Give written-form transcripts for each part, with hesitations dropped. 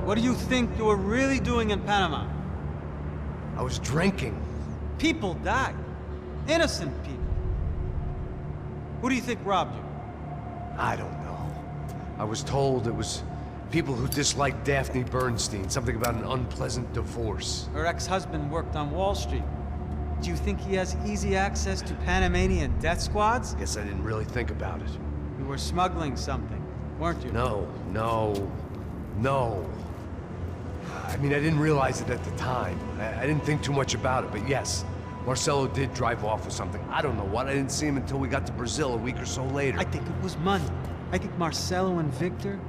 What do you think you were really doing in Panama? I was drinking. People died. Innocent people. Who do you think robbed you? I don't know. I was told it was people who disliked Daphne Bernstein, something about an unpleasant divorce. Her ex-husband worked on Wall Street. Do you think he has easy access to Panamanian death squads? Guess I didn't really think about it. You were smuggling something, weren't you? No. I mean, I didn't realize it at the time. I didn't think too much about it, but yes, Marcelo did drive off with something. I don't know what. I didn't see him until we got to Brazil a week or so later. I think it was money. I think Marcelo and Victor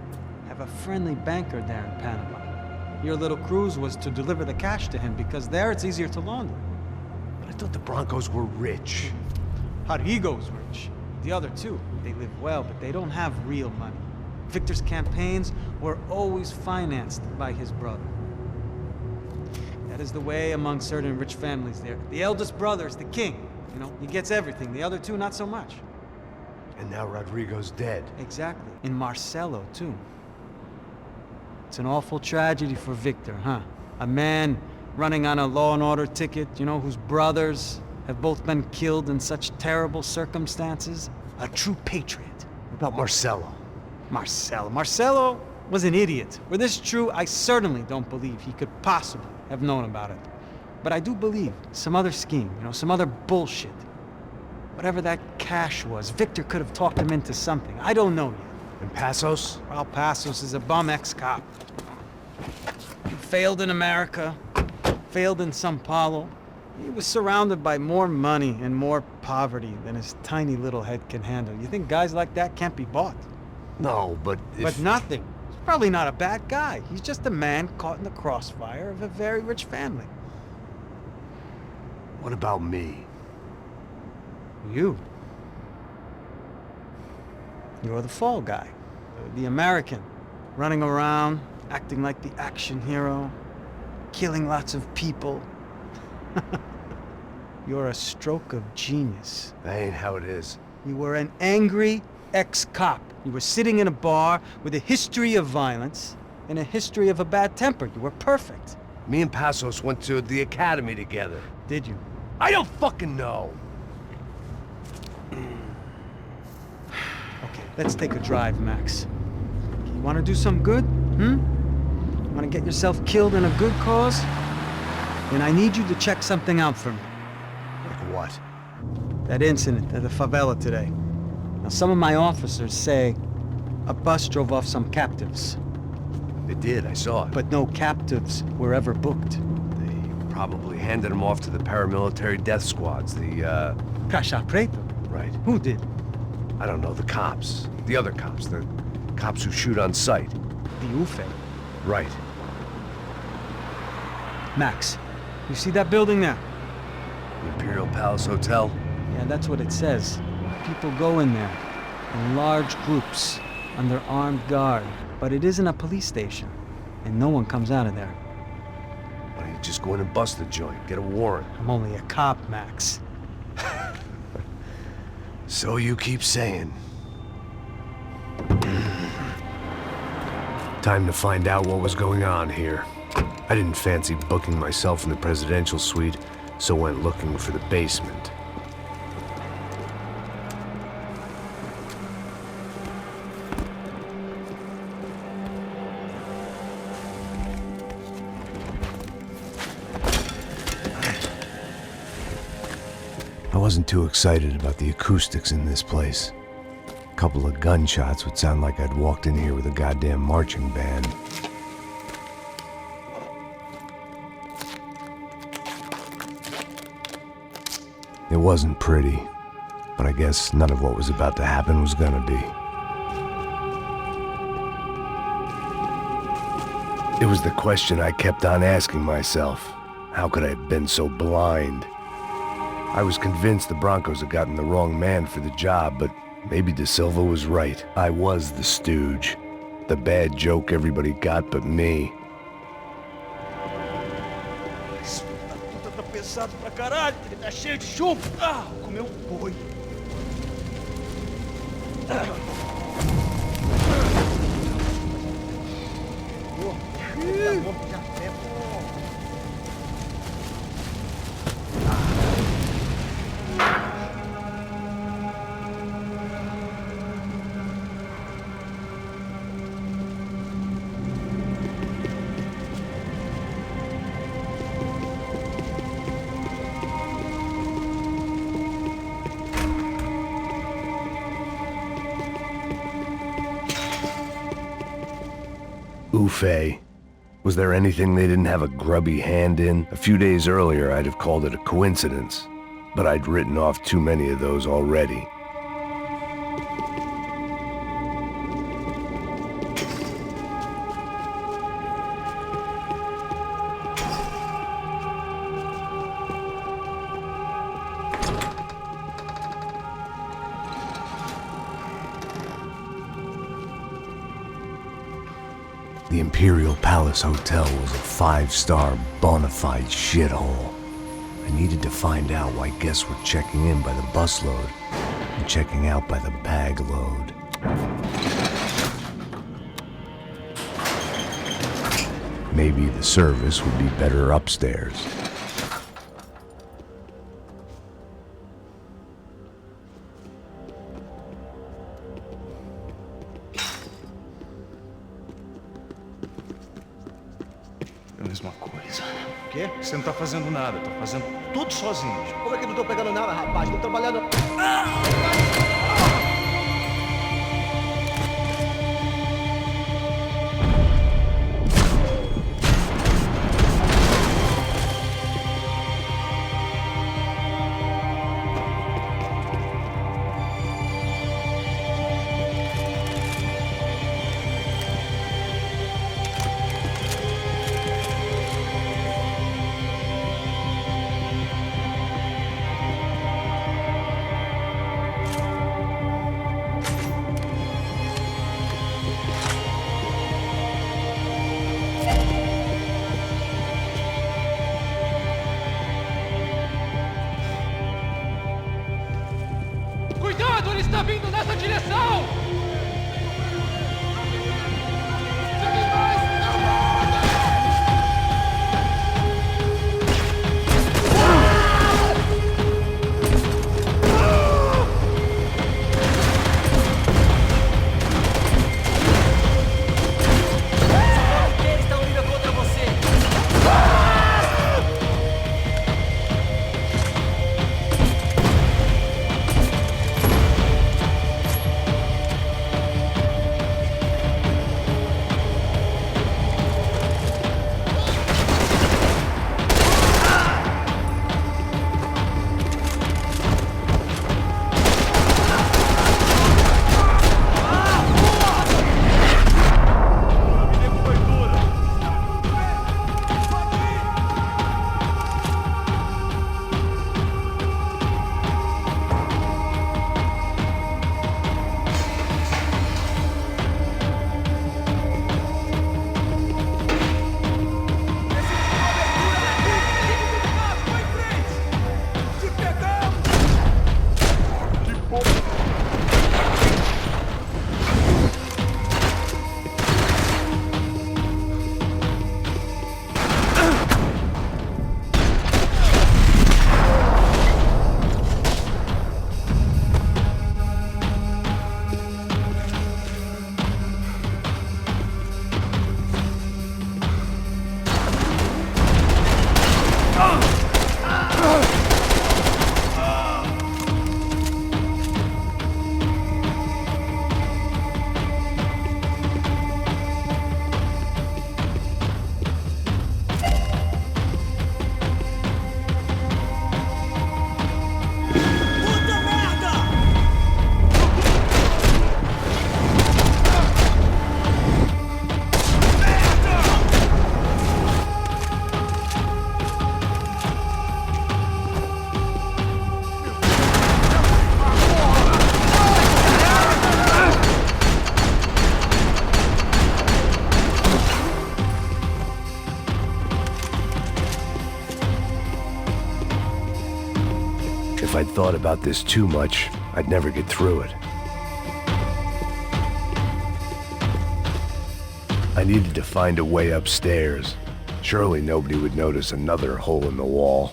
have a friendly banker there in Panama. Your little cruise was to deliver the cash to him because there it's easier to launder. But I thought the Broncos were rich. Rodrigo's rich. The other two, they live well, but they don't have real money. Victor's campaigns were always financed by his brother. That is the way among certain rich families there. The eldest brother is the king. You know, he gets everything. The other two, not so much. And now Rodrigo's dead. Exactly. And Marcelo, too. It's an awful tragedy for Victor, huh? A man running on a law and order ticket, you know, whose brothers have both been killed in such terrible circumstances. A true patriot. What about Marcelo? Marcelo was an idiot. Were this true, I certainly don't believe he could possibly have known about it. But I do believe some other scheme, you know, some other bullshit. Whatever that cash was, Victor could have talked him into something. I don't know yet. And Passos? Raul Passos is a bum ex-cop. He failed in America, failed in Sao Paulo. He was surrounded by more money and more poverty than his tiny little head can handle. You think guys like that can't be bought? No, but if... But nothing. He's probably not a bad guy. He's just a man caught in the crossfire of a very rich family. What about me? You. You're the fall guy. The American. Running around, acting like the action hero. Killing lots of people. You're a stroke of genius. That ain't how it is. You were an angry ex-cop. You were sitting in a bar with a history of violence and a history of a bad temper. You were perfect. Me and Passos went to the academy together. Did you? I don't fucking know! Okay, let's take a drive, Max. You want to do some good? Want to get yourself killed in a good cause? Then I need you to check something out for me. Like what? That incident at the favela today. Now, some of my officers say a bus drove off some captives. They did, I saw it. But no captives were ever booked. They probably handed them off to the paramilitary death squads, the, Caixa Preto? Right. Who did? I don't know, the cops. The other cops, the cops who shoot on sight. The UFE. Right. Max, you see that building there? The Imperial Palace Hotel? Yeah, that's what it says. People go in there in large groups under armed guard. But it isn't a police station, and no one comes out of there. Why don't you just go in and bust the joint, get a warrant? I'm only a cop, Max. So you keep saying. Time to find out what was going on here. I didn't fancy booking myself in the presidential suite, so went looking for the basement. I wasn't too excited about the acoustics in this place. A couple of gunshots would sound like I'd walked in here with a goddamn marching band. It wasn't pretty, but I guess none of what was about to happen was gonna be. It was the question I kept on asking myself. How could I have been so blind? I was convinced the Broncos had gotten the wrong man for the job, but maybe De Silva was right. I was the stooge. The bad joke everybody got but me. Tá pesado pra caralho, ele tá cheio de chumbo. Ah, comeu boi. Ufay. Was there anything they didn't have a grubby hand in? A few days earlier, I'd have called it a coincidence, but I'd written off too many of those already. The Imperial Palace Hotel was a five-star, bona fide shithole. I needed to find out why guests were checking in by the busload and checking out by the bag load. Maybe the service would be better upstairs. Mesma coisa. O quê? Você não tá fazendo nada, tá fazendo tudo sozinho. Como é que não tô pegando nada, rapaz? Tô trabalhando... Cuidado, ele está vindo nessa direção! Eles estão indo contra você! If I'd thought about this too much, I'd never get through it. I needed to find a way upstairs. Surely nobody would notice another hole in the wall.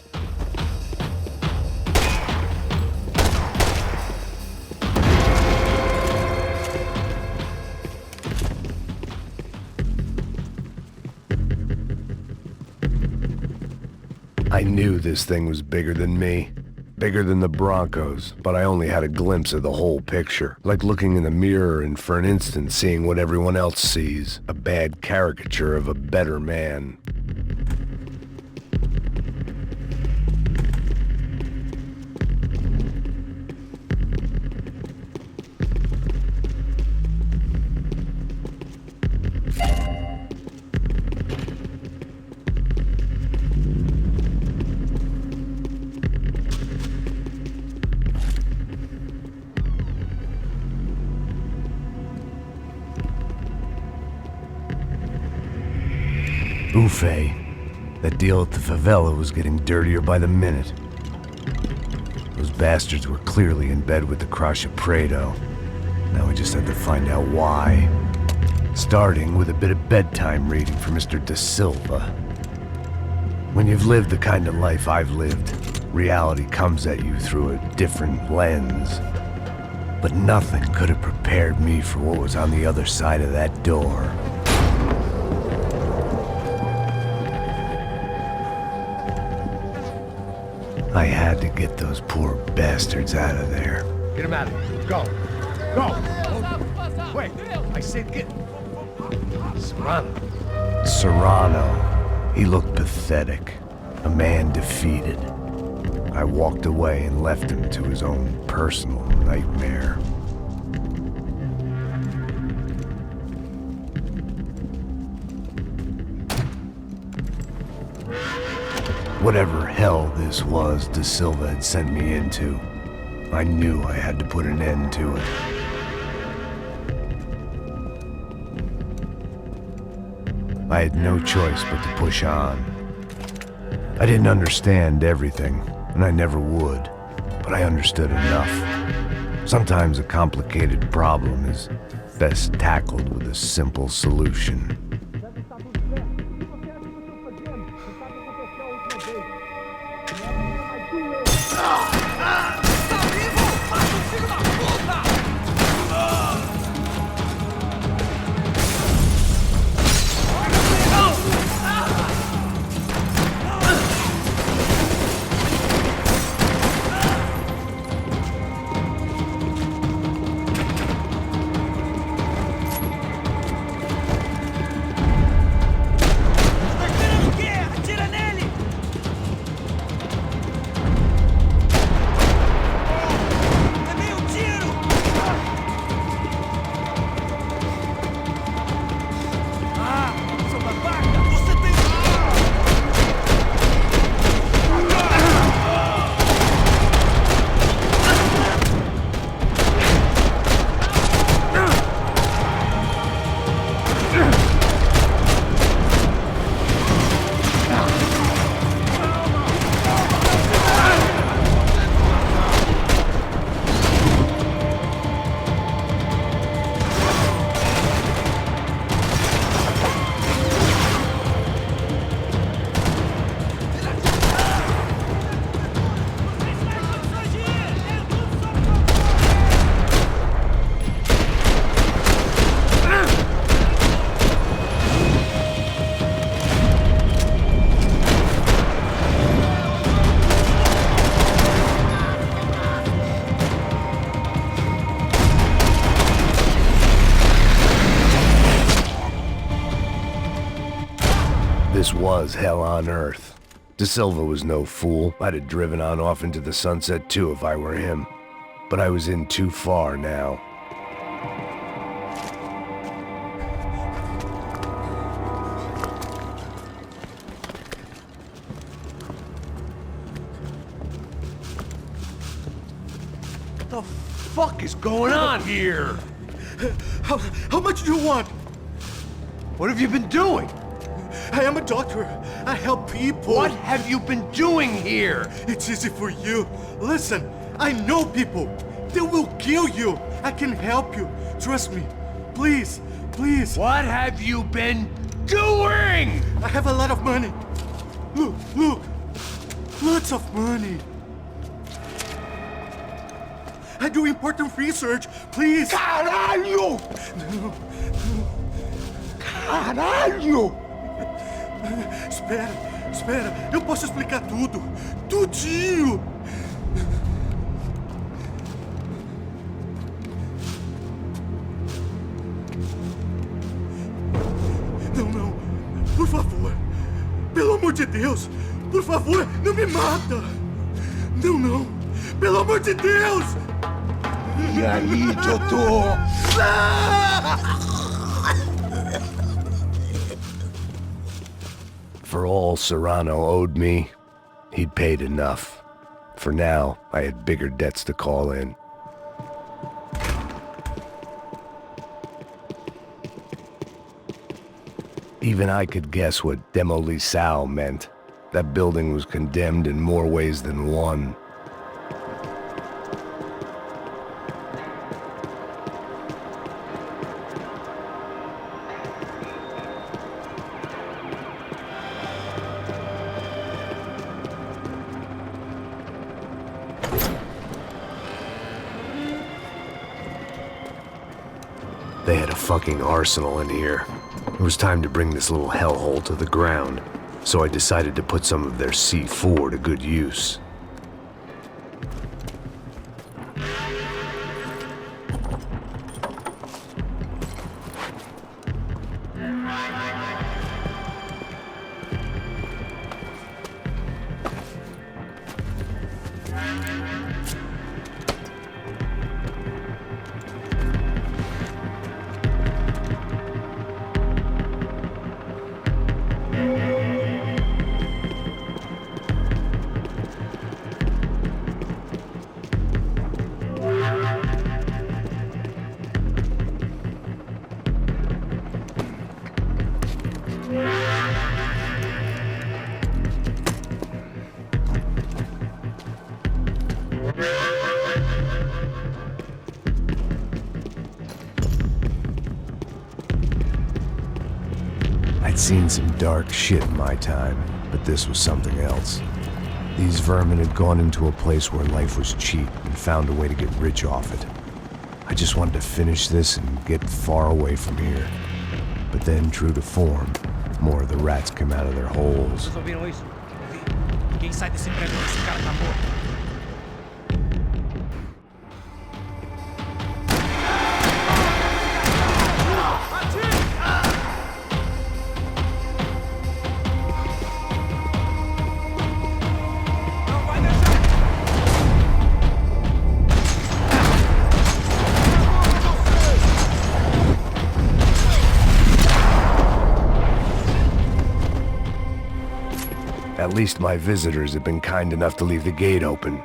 I knew this thing was bigger than me, bigger than the Broncos, but I only had a glimpse of the whole picture, like looking in the mirror and for an instant seeing what everyone else sees, a bad caricature of a better man. Buffet. That deal at the favela was getting dirtier by the minute. Those bastards were clearly in bed with the Crusher Prado. Now we just had to find out why. Starting with a bit of bedtime reading for Mr. Da Silva. When you've lived the kind of life I've lived, reality comes at you through a different lens. But nothing could have prepared me for what was on the other side of that door. I had to get those poor bastards out of there. Get him out of here. Go. Go. Wait. I said get... Serrano. Serrano. He looked pathetic. A man defeated. I walked away and left him to his own personal nightmare. Whatever hell this was Da Silva had sent me into, I knew I had to put an end to it. I had no choice but to push on. I didn't understand everything, and I never would, but I understood enough. Sometimes a complicated problem is best tackled with a simple solution. This was hell on earth. Da Silva was no fool. I'd have driven on off into the sunset too if I were him. But I was in too far now. What the fuck is going on here? How much do you want? What have you been doing? I am a doctor. I help people. What have you been doing here? It's easy for you. Listen, I know people. They will kill you. I can help you. Trust me. Please, Please. What have you been doing? I have a lot of money. Look, look. Lots of money. I do important research. Please. Caralho! No. Caralho! Espera, espera. Eu posso explicar tudo. Tudinho. Não, não. Por favor. Pelo amor de Deus. Por favor, não me mata. Não, não. Pelo amor de Deus. E aí, doutor? For all Serrano owed me, he'd paid enough. For now, I had bigger debts to call in. Even I could guess what demolição meant. That building was condemned in more ways than one. They had a fucking arsenal in here. It was time to bring this little hellhole to the ground, so I decided to put some of their C4 to good use. I'd seen some dark shit in my time, but this was something else. These vermin had gone into a place where life was cheap and found a way to get rich off it. I just wanted to finish this and get far away from here. But then, true to form, more of the rats came out of their holes. Vocês ouviram isso? Quem sai desse prédio esse cara tá morto? At least my visitors have been kind enough to leave the gate open.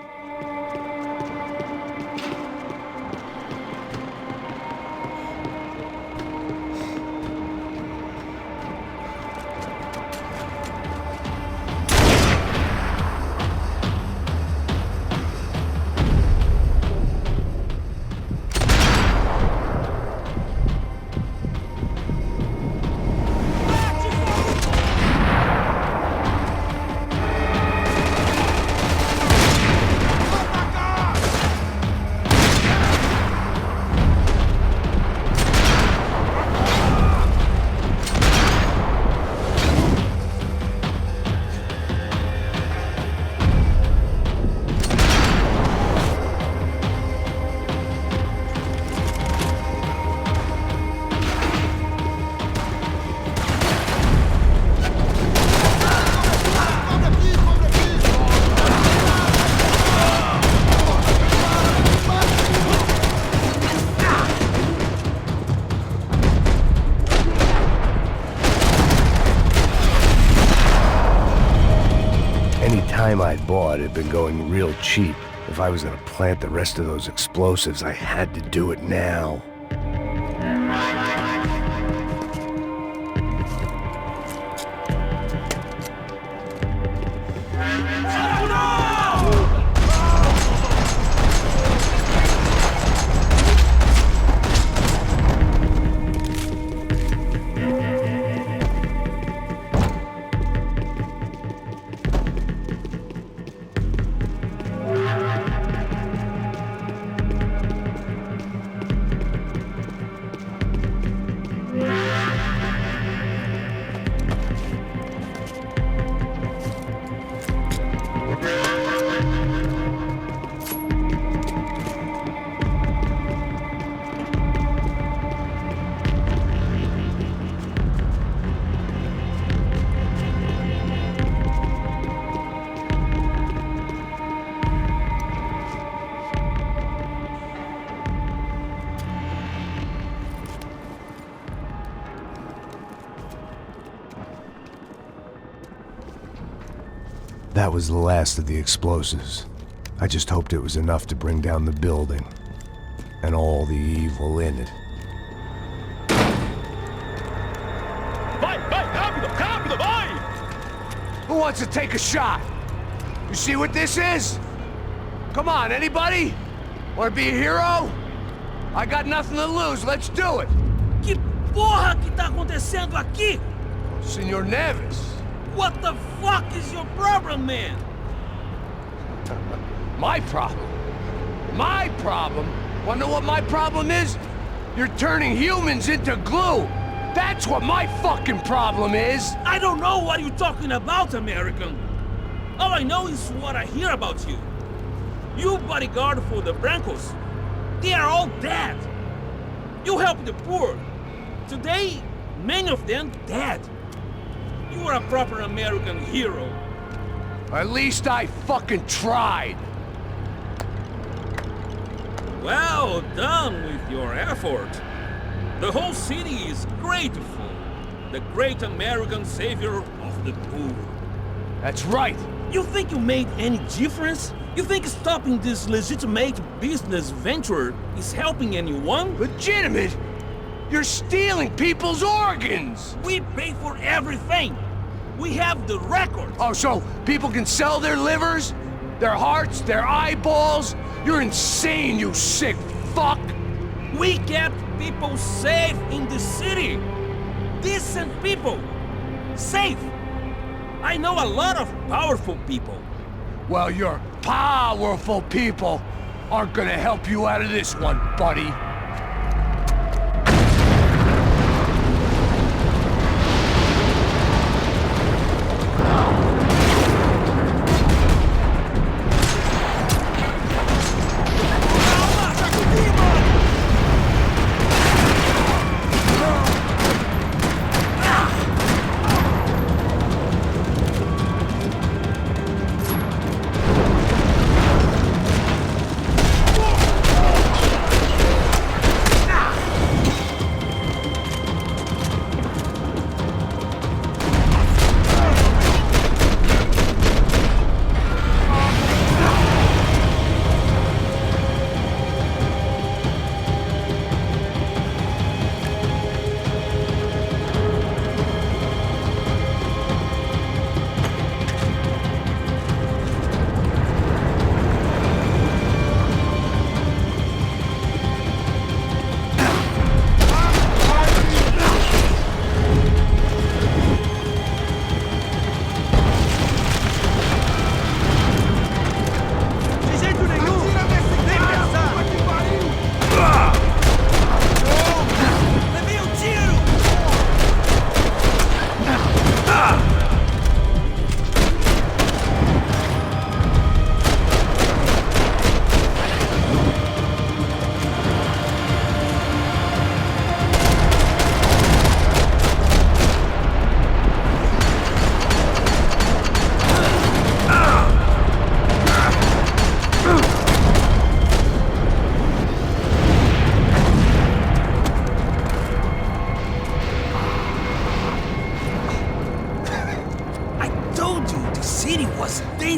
Time I'd bought had been going real cheap. If I was gonna plant the rest of those explosives, I had to do it now. That was the last of the explosives. I just hoped it was enough to bring down the building. And all the evil in it. Vai, vai, rápido, rápido, vai! Who wants to take a shot? You see what this is? Come on, anybody? Want to be a hero? I got nothing to lose, let's do it! Que porra que tá acontecendo aqui? Senor Neves. What the fuck is your problem, man? My problem? My problem? Wanna know what my problem is? You're turning humans into glue! That's what my fucking problem is! I don't know what you're talking about, American. All I know is what I hear about you. You bodyguard for the Brancos. They are all dead. You help the poor. Today, many of them dead. You are a proper American hero. At least I fucking tried! Well done with your effort. The whole city is grateful. The great American savior of the poor. That's right! You think you made any difference? You think stopping this legitimate business venture is helping anyone? Legitimate? You're stealing people's organs! We pay for everything. We have the record. Oh, so people can sell their livers? Their hearts? Their eyeballs? You're insane, you sick fuck! We kept people safe in the city. Decent people. Safe. I know a lot of powerful people. Well, your powerful people aren't gonna help you out of this one, buddy.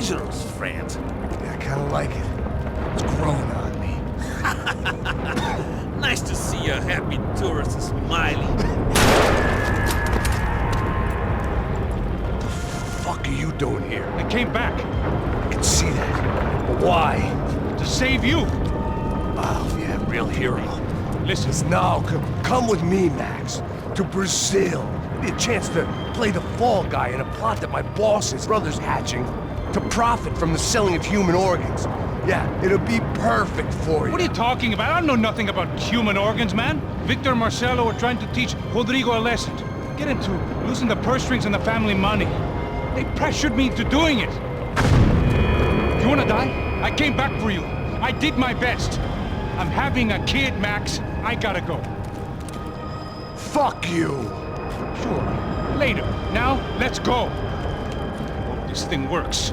dangerous, friend. Yeah, I kinda like it. It's growing on me. Nice to see a happy tourist smiling. What the fuck are you doing here? I came back I can see that. But why? to save you. Oh, yeah, real hero. Listen, Now, come with me, Max. To Brazil. Maybe a chance to play the fall guy in a plot that my boss's brother's hatching to profit from the selling of human organs. Yeah, it'll be perfect for you. what are you talking about? I don't know nothing about human organs, man. Victor and Marcelo are trying to teach Rodrigo a lesson. Get into losing the purse strings and the family money. They pressured me into doing it. You wanna die? I came back for you. I did my best. I'm having a kid, Max. I gotta go. Fuck you! Sure, later. Now, let's go. Hope this thing works.